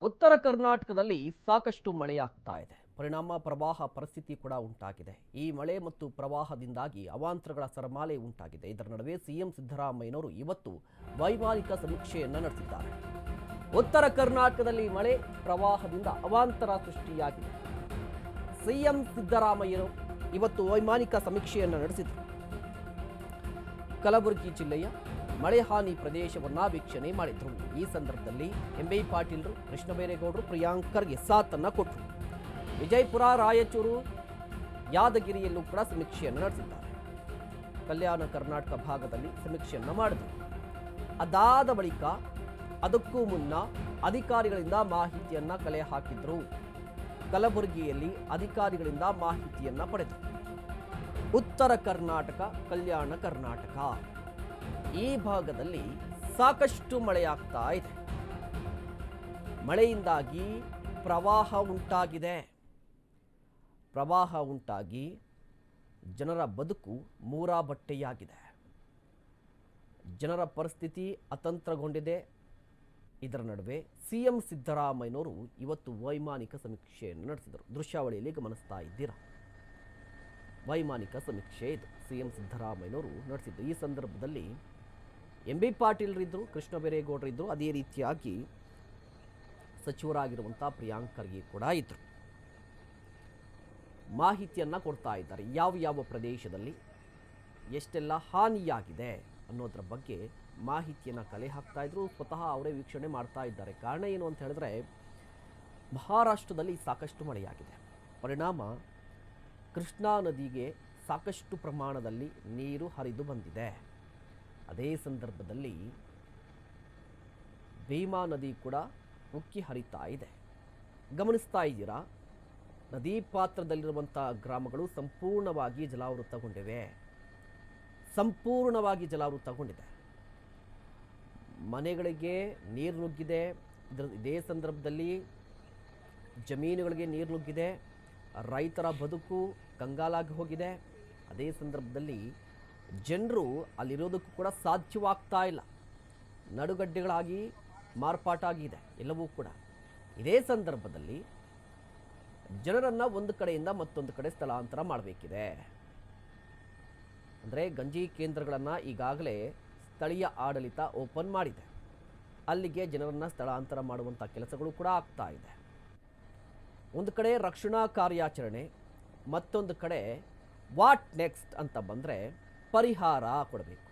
ಉತ್ತರ ಕರ್ನಾಟಕದಲ್ಲಿ ಸಾಕಷ್ಟು ಮಳೆಯಾಗ್ತಾ ಇದೆ. ಪರಿಣಾಮ ಪ್ರವಾಹ ಪರಿಸ್ಥಿತಿ ಕೂಡ ಉಂಟಾಗಿದೆ. ಈ ಮಳೆ ಮತ್ತು ಪ್ರವಾಹದಿಂದಾಗಿ ಅವಾಂತರಗಳ ಸರಮಾಲೆ ಉಂಟಾಗಿದೆ. ಇದರ ನಡುವೆ ಸಿಎಂ ಸಿದ್ದರಾಮಯ್ಯನವರು ಇವತ್ತು ವೈಮಾನಿಕ ಸಮೀಕ್ಷೆಯನ್ನು ನಡೆಸಿದ್ದಾರೆ. ಉತ್ತರ ಕರ್ನಾಟಕದಲ್ಲಿ ಮಳೆ ಪ್ರವಾಹದಿಂದ ಅವಾಂತರ ಸೃಷ್ಟಿಯಾಗಿದೆ. ಸಿಎಂ ಸಿದ್ದರಾಮಯ್ಯನವರು ಇವತ್ತು ವೈಮಾನಿಕ ಸಮೀಕ್ಷೆಯನ್ನು ನಡೆಸಿದರು. ಕಲಬುರಗಿ ಜಿಲ್ಲೆಯ ಮಳೆ ಹಾನಿ ಪ್ರದೇಶವನ್ನ ವೀಕ್ಷಣೆ ಮಾಡಿದ್ರು. ಈ ಸಂದರ್ಭದಲ್ಲಿ ಎಂಬಿ ಪಾಟೀಲ್ರು, ಕೃಷ್ಣ ಬೈರೇಗೌಡರು, ಪ್ರಿಯಾಂಕ್ ಖರ್ಗೆ ಸಾಥನ್ನ ಕೊಟ್ಟರು. ವಿಜಯಪುರ, ರಾಯಚೂರು, ಯಾದಗಿರಿಯಲ್ಲೂ ಕೂಡ ಸಮೀಕ್ಷೆಯನ್ನು ನಡೆಸಿದ್ದಾರೆ. ಕಲ್ಯಾಣ ಕರ್ನಾಟಕ ಭಾಗದಲ್ಲಿ ಸಮೀಕ್ಷೆಯನ್ನು ಮಾಡಿದರು. ಅದಾದ ಬಳಿಕ ಅದಕ್ಕೂ ಮುನ್ನ ಅಧಿಕಾರಿಗಳಿಂದ ಮಾಹಿತಿಯನ್ನ ಕಲೆ ಹಾಕಿದ್ರು. ಕಲಬುರಗಿಯಲ್ಲಿ ಅಧಿಕಾರಿಗಳಿಂದ ಮಾಹಿತಿಯನ್ನ ಪಡೆದರು. ಉತ್ತರ ಕರ್ನಾಟಕ, ಕಲ್ಯಾಣ ಕರ್ನಾಟಕ ಈ ಭಾಗದಲ್ಲಿ ಸಾಕಷ್ಟು ಮಳೆಯಾಗ್ತಾ ಇದೆ. ಮಳೆಯಿಂದಾಗಿ ಪ್ರವಾಹ ಉಂಟಾಗಿ ಜನರ ಬದುಕು ಮೂರಾಬಟ್ಟೆಯಾಗಿದೆ. ಜನರ ಪರಿಸ್ಥಿತಿ ಅತಂತ್ರಗೊಂಡಿದೆ. ಇದರ ನಡುವೆ ಸಿಎಂ ಸಿದ್ದರಾಮಯ್ಯನವರು ಇವತ್ತು ವೈಮಾನಿಕ ಸಮೀಕ್ಷೆಯನ್ನು ನಡೆಸಿದರು. ದೃಶ್ಯಾವಳಿಯಲ್ಲಿ ಗಮನಿಸ್ತಾ ಇದ್ದೀರಾ, ವೈಮಾನಿಕ ಸಮೀಕ್ಷೆ ಇದು ಸಿಎಂ ಸಿದ್ದರಾಮಯ್ಯನವರು ನಡೆಸಿದ್ದು. ಈ ಸಂದರ್ಭದಲ್ಲಿ ಎಂಬಿ ಪಾಟೀಲ್ರಿದ್ದರು, ಕೃಷ್ಣ ಬೈರೇಗೌಡರಿದ್ದರು, ಅದೇ ರೀತಿಯಾಗಿ ಸಚಿವರಾಗಿರುವಂಥ ಪ್ರಿಯಾಂಕ್ ಖರ್ಗೆ ಕೂಡ ಇದ್ದರು. ಮಾಹಿತಿಯನ್ನು ಕೊಡ್ತಾ ಇದ್ದಾರೆ. ಯಾವ ಪ್ರದೇಶದಲ್ಲಿ ಎಷ್ಟೆಲ್ಲ ಹಾನಿಯಾಗಿದೆ ಅನ್ನೋದ್ರ ಬಗ್ಗೆ ಮಾಹಿತಿಯನ್ನು ಕಲೆ ಹಾಕ್ತಾ ಇದ್ರು. ಸ್ವತಃ ಅವರೇ ವೀಕ್ಷಣೆ ಮಾಡ್ತಾ ಇದ್ದಾರೆ. ಕಾರಣ ಏನು ಅಂತ ಹೇಳಿದ್ರೆ, ಮಹಾರಾಷ್ಟ್ರದಲ್ಲಿ ಸಾಕಷ್ಟು ಮಳೆಯಾಗಿದೆ. ಪರಿಣಾಮ ಕೃಷ್ಣಾ ನದಿಗೆ ಸಾಕಷ್ಟು ಪ್ರಮಾಣದಲ್ಲಿ ನೀರು ಹರಿದು ಬಂದಿದೆ. ಅದೇ ಸಂದರ್ಭದಲ್ಲಿ ಭೀಮಾ ನದಿ ಕೂಡ ಉಕ್ಕಿ ಹರಿತಾ ಇದೆ. ಗಮನಿಸ್ತಾ ಇದ್ದೀರಾ, ನದಿ ಪಾತ್ರದಲ್ಲಿರುವಂಥ ಗ್ರಾಮಗಳು ಸಂಪೂರ್ಣವಾಗಿ ಜಲಾವೃತಗೊಂಡಿದೆ. ಮನೆಗಳಿಗೆ ನೀರು ನುಗ್ಗಿದೆ. ಇದೇ ಸಂದರ್ಭದಲ್ಲಿ ಜಮೀನುಗಳಿಗೆ ನೀರು ನುಗ್ಗಿದೆ. ರೈತರ ಬದುಕು ಕಂಗಾಲಾಗಿ ಹೋಗಿದೆ. ಅದೇ ಸಂದರ್ಭದಲ್ಲಿ ಜನರು ಅಲ್ಲಿರೋದಕ್ಕೂ ಕೂಡ ಸಾಧ್ಯವಾಗ್ತಾ ಇಲ್ಲ. ನಡುಗಡ್ಡೆಗಳಾಗಿ ಮಾರ್ಪಾಟಾಗಿದೆ ಎಲ್ಲವೂ ಕೂಡ. ಇದೇ ಸಂದರ್ಭದಲ್ಲಿ ಜನರನ್ನು ಒಂದು ಕಡೆಯಿಂದ ಮತ್ತೊಂದು ಕಡೆ ಸ್ಥಳಾಂತರ ಮಾಡಬೇಕಿದೆ. ಅಂದರೆ ಗಂಜಿ ಕೇಂದ್ರಗಳನ್ನು ಈಗಾಗಲೇ ಸ್ಥಳೀಯ ಆಡಳಿತ ಓಪನ್ ಮಾಡಿದೆ. ಅಲ್ಲಿಗೆ ಜನರನ್ನು ಸ್ಥಳಾಂತರ ಮಾಡುವಂಥ ಕೆಲಸಗಳು ಕೂಡ ಆಗ್ತಾ ಇದೆ. ಒಂದು ಕಡೆ ರಕ್ಷಣಾ ಕಾರ್ಯಾಚರಣೆ, ಮತ್ತೊಂದು ಕಡೆ ವಾಟ್ ನೆಕ್ಸ್ಟ್ ಅಂತ ಬಂದರೆ ಪರಿಹಾರ ಕೊಡಬೇಕು.